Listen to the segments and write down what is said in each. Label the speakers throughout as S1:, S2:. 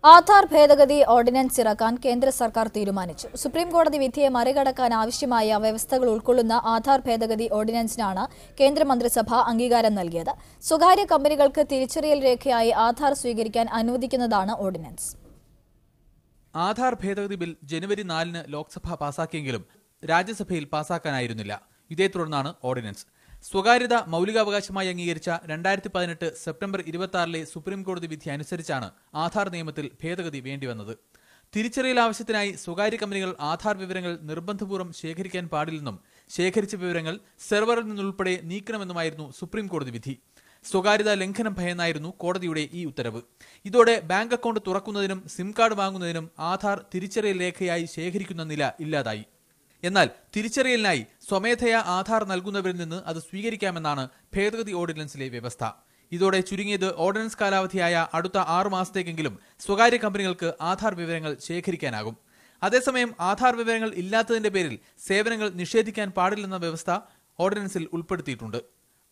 S1: ആധാർ ഭേദഗതി ഓർഡിനൻസ് ഇറക്കാൻ കേന്ദ്ര സർക്കാർ തീരുമാനിച്ചു. സുപ്രീംകോടതി വിധിയെ മറികടക്കാൻ ആവശ്യമായ വ്യവസ്ഥകൾ ഉൾക്കൊള്ളുന്ന ആധാർ ഭേദഗതി ഓർഡിനൻസിനാണ് കേന്ദ്രമന്ത്രിസഭ അംഗീകാരം നൽകിയത്. സ്വകാര്യ കമ്പനികൾക്ക് തിരിച്ചറിയൽ രേഖയായി ആധാർ സ്വീകരിക്കാൻ അനുവദിക്കുന്നതാണ് ഓർഡിനൻസ്.
S2: ആധാർ ഭേദഗതി ബിൽ ജനുവരി 4-ന് ലോക്സഭ പാസാക്കിയെങ്കിലും രാജ്യസഭയിൽ പാസാക്കാനായിരുന്നില്ല. ഇതേ തുടർന്നാണ് ഓർഡിനൻസ്. സ്വകാര്യത മൌലികാവകാശമായി അംഗീകരിച്ച 2018 സെപ്റ്റംബർ 26-ലെ സുപ്രീംകോടതി വിധി അനുസരിച്ചാണ് ആധാർ നിയമത്തിൽ ഭേദഗതി വേണ്ടിവന്നത്. തിരിച്ചറിയൽ ആവശ്യത്തിനായി സ്വകാര്യ കമ്പനികൾ ആധാർ വിവരങ്ങൾ നിർബന്ധപൂർവ്വം ശേഖരിക്കാൻ പാടില്ലെന്നും ശേഖരിച്ച വിവരങ്ങൾ സെർവറിൽ നിന്നുൾപ്പെടെ നീക്കണമെന്നുമായിരുന്നു സുപ്രീംകോടതി വിധി. സ്വകാര്യതാ ലംഘനം ഭയന്നായിരുന്നു കോടതിയുടെ ഈ ഉത്തരവ്. ഇതോടെ ബാങ്ക് അക്കൗണ്ട് തുറക്കുന്നതിനും സിം കാർഡ് വാങ്ങുന്നതിനും ആധാർ തിരിച്ചറിയൽ രേഖയായി ശേഖരിക്കുന്ന നില ഇല്ലാതായി. എന്നാൽ തിരിച്ചറിയലിനായി സ്വമേധയാ ആധാർ നൽകുന്നവരിൽ നിന്ന് അത് സ്വീകരിക്കാമെന്നാണ് ഭേദഗതി ഓർഡിനൻസിലെ വ്യവസ്ഥ. ഇതോടെ ചുരുങ്ങിയത് ഓർഡിനൻസ് കാലാവധിയായ അടുത്ത 6 മാസത്തേക്കെങ്കിലും സ്വകാര്യ കമ്പനികൾക്ക് ആധാർ വിവരങ്ങൾ ശേഖരിക്കാനാകും. അതേസമയം ആധാർ വിവരങ്ങൾ ഇല്ലാത്തതിന്റെ പേരിൽ സേവനങ്ങൾ നിഷേധിക്കാൻ പാടില്ലെന്ന വ്യവസ്ഥ ഓർഡിനൻസിൽ ഉൾപ്പെടുത്തിയിട്ടുണ്ട്.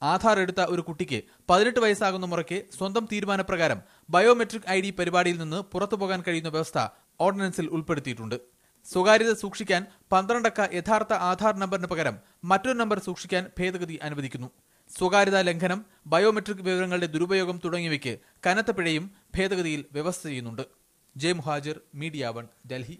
S2: ആധാർ എടുത്ത ഒരു കുട്ടിക്ക് 18 വയസ്സാകുന്ന മുറയ്ക്ക് സ്വന്തം തീരുമാനപ്രകാരം ബയോമെട്രിക് ID പരിപാടിയിൽ നിന്ന് പുറത്തുപോകാൻ കഴിയുന്ന വ്യവസ്ഥ ഓർഡിനൻസിൽ ഉൾപ്പെടുത്തിയിട്ടുണ്ട്. സ്വകാര്യത സൂക്ഷിക്കാൻ 12 അക്ക യഥാർത്ഥ ആധാർ നമ്പറിന് പകരം മറ്റൊരു നമ്പർ സൂക്ഷിക്കാൻ ഭേദഗതി അനുവദിക്കുന്നു. സ്വകാര്യതാ ലംഘനം, ബയോമെട്രിക് വിവരങ്ങളുടെ ദുരുപയോഗം തുടങ്ങിയവയ്ക്ക് കനത്ത പിഴയും ഭേദഗതിയിൽ വ്യവസ്ഥ ചെയ്യുന്നുണ്ട്. J Muhajir, media 1, Delhi.